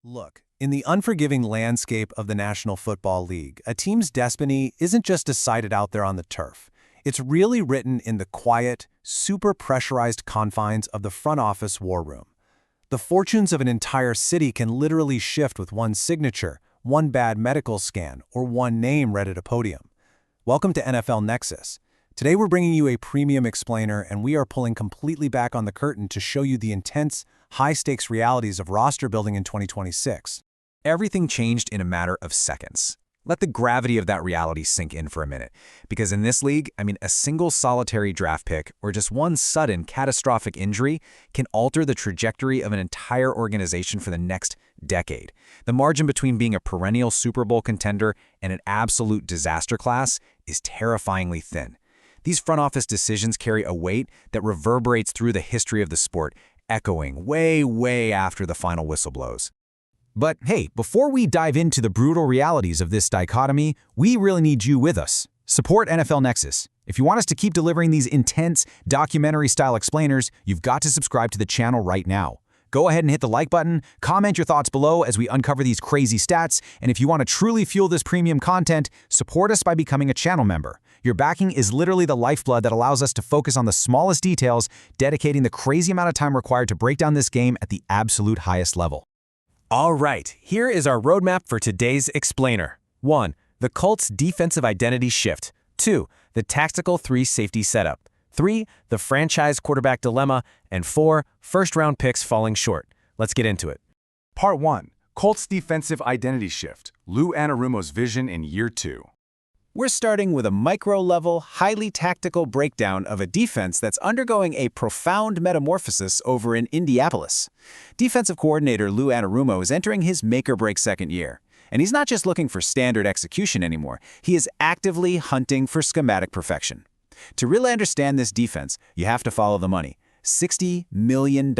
Look, in the unforgiving landscape of the National Football League, a team's destiny isn't just decided out there on the turf. It's really written in the quiet, super pressurized confines of the front office war room. The fortunes of an entire city can literally shift with one signature, one bad medical scan, or one name read at a podium. Welcome to NFL Nexus. Today we're bringing you a premium explainer, and we are pulling completely back on the curtain to show you the intense, high-stakes realities of roster building in 2026. Everything changed in a matter of seconds. Let the gravity of that reality sink in for a minute. Because in this league, a single solitary draft pick or just one sudden catastrophic injury can alter the trajectory of an entire organization for the next decade. The margin between being a perennial Super Bowl contender and an absolute disaster class is terrifyingly thin. These front office decisions carry a weight that reverberates through the history of the sport, echoing way after the final whistle blows. But hey, before we dive into the brutal realities of this dichotomy, we really need you with us. Support NFL Nexus. If you want us to keep delivering these intense, documentary-style explainers, you've got to subscribe to the channel right now. Go ahead and hit the like button, comment your thoughts below as we uncover these crazy stats, and if you want to truly fuel this premium content, support us by becoming a channel member. Your backing is literally the lifeblood that allows us to focus on the smallest details, dedicating the crazy amount of time required to break down this game at the absolute highest level. All right, here is our roadmap for today's explainer. 1. The Colts' defensive identity shift. 2. The tactical 3-safety setup. 3. The franchise quarterback dilemma. And 4. First-round picks falling short. Let's get into it. Part 1. Colts' defensive identity shift. Lou Anarumo's vision in year 2. We're starting with a micro-level, highly tactical breakdown of a defense that's undergoing a profound metamorphosis over in Indianapolis. Defensive coordinator Lou Anarumo is entering his make-or-break second year. And he's not just looking for standard execution anymore, he is actively hunting for schematic perfection. To really understand this defense, you have to follow the money. $60 million.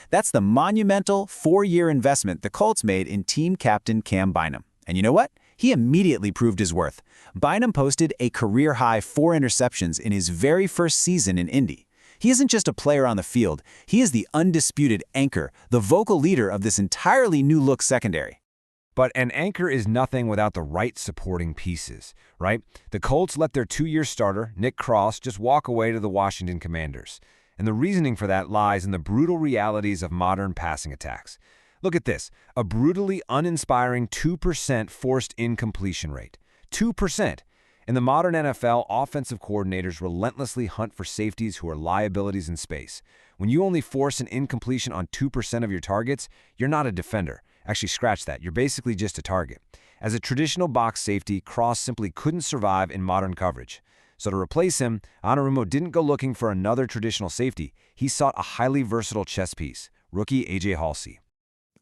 That's the monumental 4-year investment the Colts made in team captain Cam Bynum. And you know what? He immediately proved his worth. Bynum posted a career-high 4 interceptions in his very first season in Indy. He isn't just a player on the field, he is the undisputed anchor, the vocal leader of this entirely new-look secondary. But an anchor is nothing without the right supporting pieces, right? The Colts let their 2-year starter, Nick Cross, just walk away to the Washington Commanders. And the reasoning for that lies in the brutal realities of modern passing attacks. Look at this, a brutally uninspiring 2% forced incompletion rate. 2%. In the modern NFL, offensive coordinators relentlessly hunt for safeties who are liabilities in space. When you only force an incompletion on 2% of your targets, you're not a defender. Actually, scratch that. You're basically just a target. As a traditional box safety, Cross simply couldn't survive in modern coverage. So to replace him, Anarumo didn't go looking for another traditional safety. He sought a highly versatile chess piece, rookie A.J. Halsey.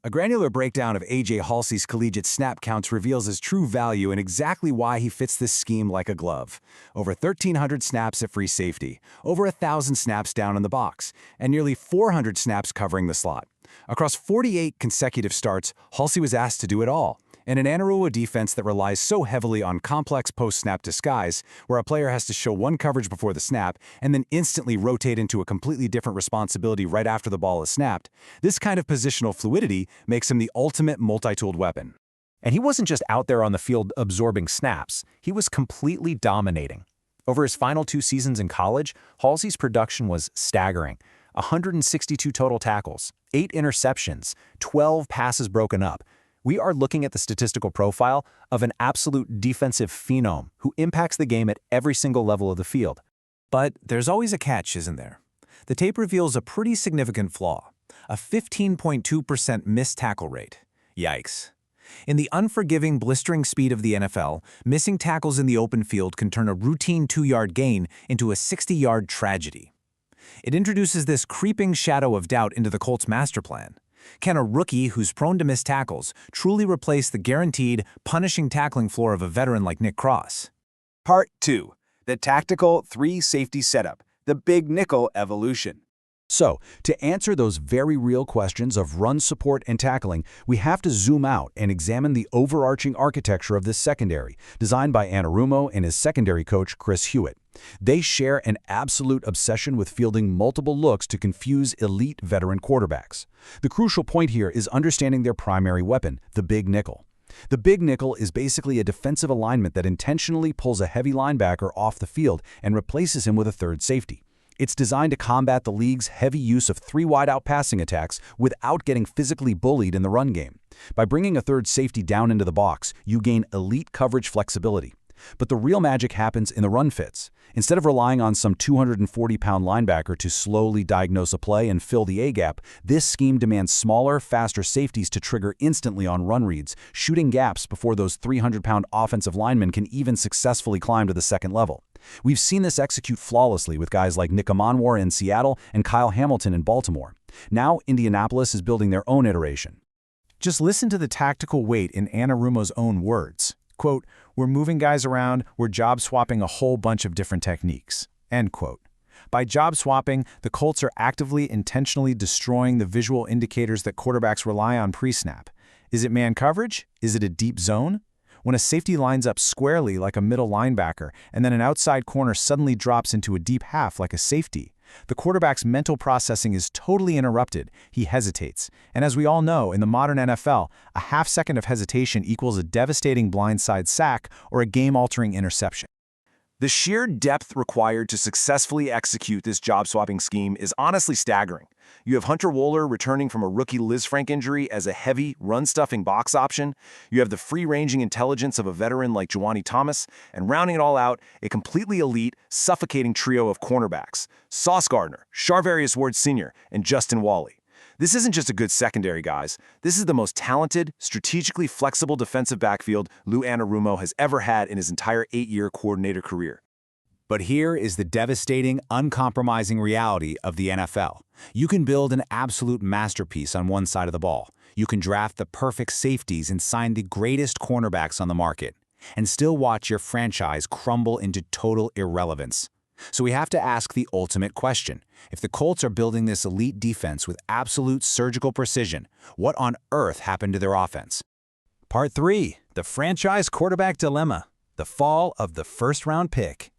A granular breakdown of A.J. Halsey's collegiate snap counts reveals his true value and exactly why he fits this scheme like a glove. Over 1,300 snaps at free safety, over 1,000 snaps down in the box, and nearly 400 snaps covering the slot. Across 48 consecutive starts, Halsey was asked to do it all. In an Anarumo defense that relies so heavily on complex post-snap disguise, where a player has to show one coverage before the snap and then instantly rotate into a completely different responsibility right after the ball is snapped, this kind of positional fluidity makes him the ultimate multi-tooled weapon. And he wasn't just out there on the field absorbing snaps, he was completely dominating. Over his final 2 seasons in college, Halsey's production was staggering. 162 total tackles, 8 interceptions, 12 passes broken up. We are looking at the statistical profile of an absolute defensive phenom who impacts the game at every single level of the field. But there's always a catch, isn't there? The tape reveals a pretty significant flaw, a 15.2% missed tackle rate. Yikes. In the unforgiving, blistering speed of the NFL, missing tackles in the open field can turn a routine 2-yard gain into a 60-yard tragedy. It introduces this creeping shadow of doubt into the Colts' master plan. Can a rookie who's prone to miss tackles truly replace the guaranteed, punishing tackling floor of a veteran like Nick Cross? Part 2. The tactical 3-safety setup. The big nickel evolution. So, to answer those very real questions of run support and tackling, we have to zoom out and examine the overarching architecture of this secondary, designed by Anarumo and his secondary coach, Chris Hewitt. They share an absolute obsession with fielding multiple looks to confuse elite veteran quarterbacks. The crucial point here is understanding their primary weapon, the big nickel. The big nickel is basically a defensive alignment that intentionally pulls a heavy linebacker off the field and replaces him with a third safety. It's designed to combat the league's heavy use of 3 wide-out passing attacks without getting physically bullied in the run game. By bringing a third safety down into the box, you gain elite coverage flexibility. But the real magic happens in the run fits. Instead of relying on some 240-pound linebacker to slowly diagnose a play and fill the A-gap, this scheme demands smaller, faster safeties to trigger instantly on run reads, shooting gaps before those 300-pound offensive linemen can even successfully climb to the second level. We've seen this execute flawlessly with guys like Nick Amonwar in Seattle and Kyle Hamilton in Baltimore. Now, Indianapolis is building their own iteration. Just listen to the tactical weight in Anarumo's own words. Quote, "We're moving guys around, we're job swapping a whole bunch of different techniques." End quote. By job swapping, the Colts are actively, intentionally destroying the visual indicators that quarterbacks rely on pre-snap. Is it man coverage? Is it a deep zone? When a safety lines up squarely like a middle linebacker and then an outside corner suddenly drops into a deep half like a safety, the quarterback's mental processing is totally interrupted. He hesitates. And as we all know, in the modern NFL, a half-second of hesitation equals a devastating blindside sack or a game-altering interception. The sheer depth required to successfully execute this job-swapping scheme is honestly staggering. You have Hunter Wohler returning from a rookie Liz Frank injury as a heavy, run-stuffing box option. You have the free-ranging intelligence of a veteran like Juwani Thomas, and rounding it all out, a completely elite, suffocating trio of cornerbacks, Sauce Gardner, Charvarius Ward Sr., and Justin Wally. This isn't just a good secondary, guys. This is the most talented, strategically flexible defensive backfield Lou Anarumo has ever had in his entire 8-year coordinator career. But here is the devastating, uncompromising reality of the NFL. You can build an absolute masterpiece on one side of the ball. You can draft the perfect safeties and sign the greatest cornerbacks on the market, and still watch your franchise crumble into total irrelevance. So we have to ask the ultimate question. If the Colts are building this elite defense with absolute surgical precision, what on earth happened to their offense? Part 3. The Franchise Quarterback Dilemma. The Fall of the First-Round Pick.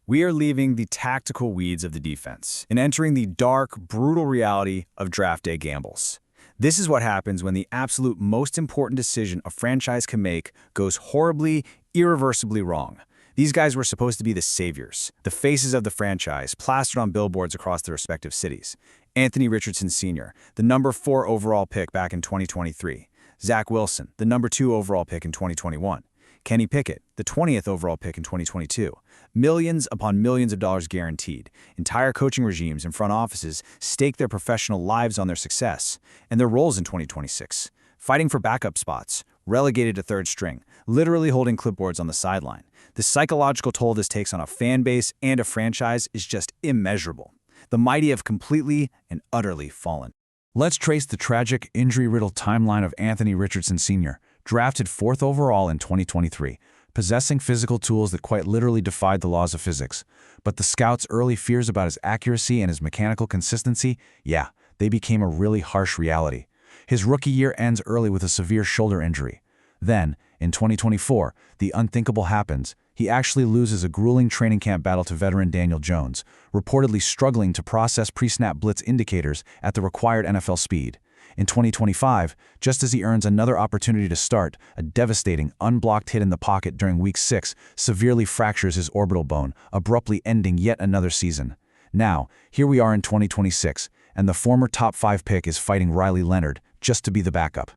We are leaving the tactical weeds of the defense and entering the dark, brutal reality of draft day gambles. This is what happens when the absolute most important decision a franchise can make goes horribly, irreversibly wrong. These guys were supposed to be the saviors, the faces of the franchise, plastered on billboards across their respective cities. Anthony Richardson Sr., the number 4 overall pick back in 2023. Zach Wilson, the number 2 overall pick in 2021. Kenny Pickett, the 20th overall pick in 2022. Millions upon millions of dollars guaranteed. Entire coaching regimes and front offices stake their professional lives on their success and their roles in 2026. Fighting for backup spots, relegated to third string, literally holding clipboards on the sideline. The psychological toll this takes on a fan base and a franchise is just immeasurable. The mighty have completely and utterly fallen. Let's trace the tragic, injury-riddled timeline of Anthony Richardson Sr., drafted 4th overall in 2023, possessing physical tools that quite literally defied the laws of physics. But the scouts' early fears about his accuracy and his mechanical consistency, yeah, they became a really harsh reality. His rookie year ends early with a severe shoulder injury. Then, in 2024, the unthinkable happens. He actually loses a grueling training camp battle to veteran Daniel Jones, reportedly struggling to process pre-snap blitz indicators at the required NFL speed. In 2025, just as he earns another opportunity to start, a devastating, unblocked hit in the pocket during Week 6 severely fractures his orbital bone, abruptly ending yet another season. Now, here we are in 2026, and the former top 5 pick is fighting Riley Leonard just to be the backup.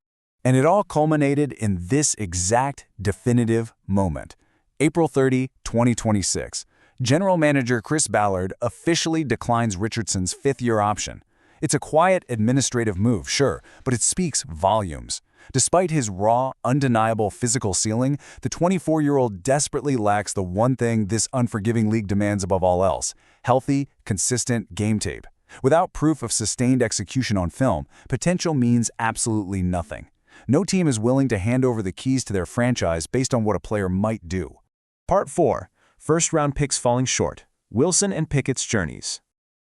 And it all culminated in this exact definitive moment. April 30, 2026. General Manager Chris Ballard officially declines Richardson's 5th-year option. It's a quiet administrative move, sure, but it speaks volumes. Despite his raw, undeniable physical ceiling, the 24-year-old desperately lacks the one thing this unforgiving league demands above all else: healthy, consistent game tape. Without proof of sustained execution on film, potential means absolutely nothing. No team is willing to hand over the keys to their franchise based on what a player might do. Part 4. First-round picks falling short. Wilson and Pickett's journeys.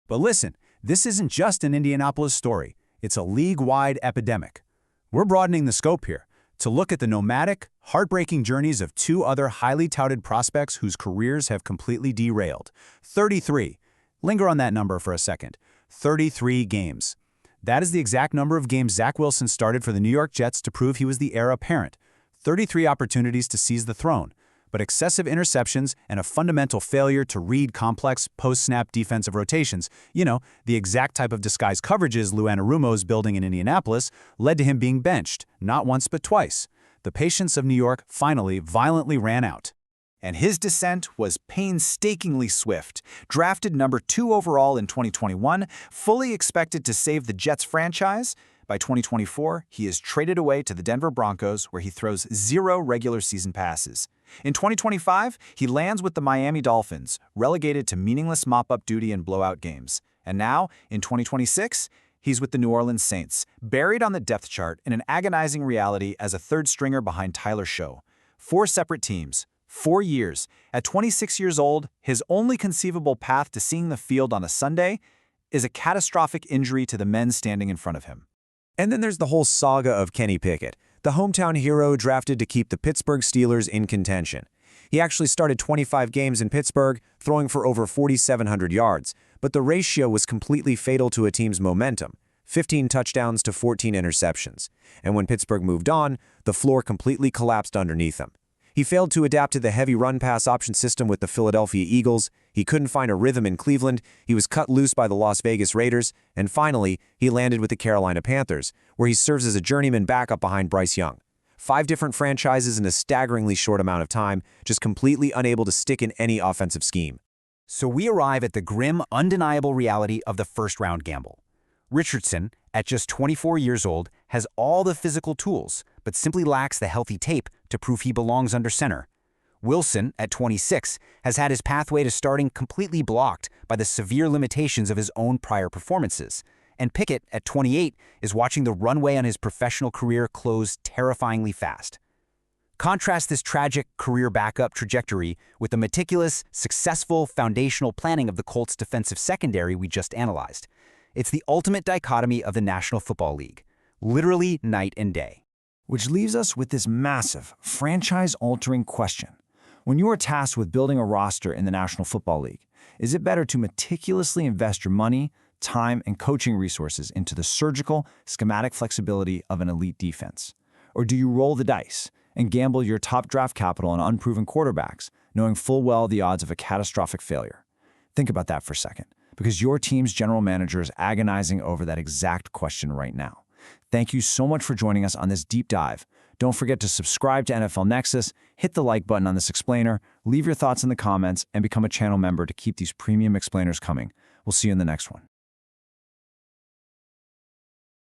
But listen, this isn't just an Indianapolis story. It's a league-wide epidemic. We're broadening the scope here. to look at the nomadic, heartbreaking journeys of two other highly touted prospects whose careers have completely derailed. 33. Linger on that number for a second. 33 games. That is the exact number of games Zach Wilson started for the New York Jets to prove he was the heir apparent. 33 opportunities to seize the throne, but excessive interceptions and a fundamental failure to read complex post-snap defensive rotations, the exact type of disguised coverages Lou Anarumo's building in Indianapolis, led to him being benched, not once but twice. The patience of New York finally violently ran out. And his descent was painstakingly swift. Drafted number 2 overall in 2021, fully expected to save the Jets franchise, by 2024, he is traded away to the Denver Broncos, where he throws 0 regular season passes. In 2025, he lands with the Miami Dolphins, relegated to meaningless mop-up duty in blowout games. And now, in 2026, he's with the New Orleans Saints, buried on the depth chart in an agonizing reality as a third stringer behind Tyler Show. 4 separate teams, 4 years. At 26 years old, his only conceivable path to seeing the field on a Sunday is a catastrophic injury to the men standing in front of him. And then there's the whole saga of Kenny Pickett, the hometown hero drafted to keep the Pittsburgh Steelers in contention. He actually started 25 games in Pittsburgh, throwing for over 4,700 yards, but the ratio was completely fatal to a team's momentum, 15 touchdowns to 14 interceptions. And when Pittsburgh moved on, the floor completely collapsed underneath him. He failed to adapt to the heavy run-pass option system with the Philadelphia Eagles, he couldn't find a rhythm in Cleveland, he was cut loose by the Las Vegas Raiders, and finally, he landed with the Carolina Panthers, where he serves as a journeyman backup behind Bryce Young. 5 different franchises in a staggeringly short amount of time, just completely unable to stick in any offensive scheme. So we arrive at the grim, undeniable reality of the first-round gamble. Richardson, at just 24 years old, has all the physical tools, but simply lacks the healthy tape to prove he belongs under center. Wilson, at 26, has had his pathway to starting completely blocked by the severe limitations of his own prior performances. And Pickett, at 28, is watching the runway on his professional career close terrifyingly fast. Contrast this tragic career backup trajectory with the meticulous, successful, foundational planning of the Colts' defensive secondary we just analyzed. It's the ultimate dichotomy of the National Football League, literally night and day. Which leaves us with this massive, franchise-altering question. When you are tasked with building a roster in the National Football League, is it better to meticulously invest your money, time, and coaching resources into the surgical, schematic flexibility of an elite defense? Or do you roll the dice and gamble your top draft capital on unproven quarterbacks, knowing full well the odds of a catastrophic failure? Think about that for a second, because your team's general manager is agonizing over that exact question right now. Thank you so much for joining us on this deep dive. Don't forget to subscribe to NFL Nexus, hit the like button on this explainer, leave your thoughts in the comments, and become a channel member to keep these premium explainers coming. We'll see you in the next one.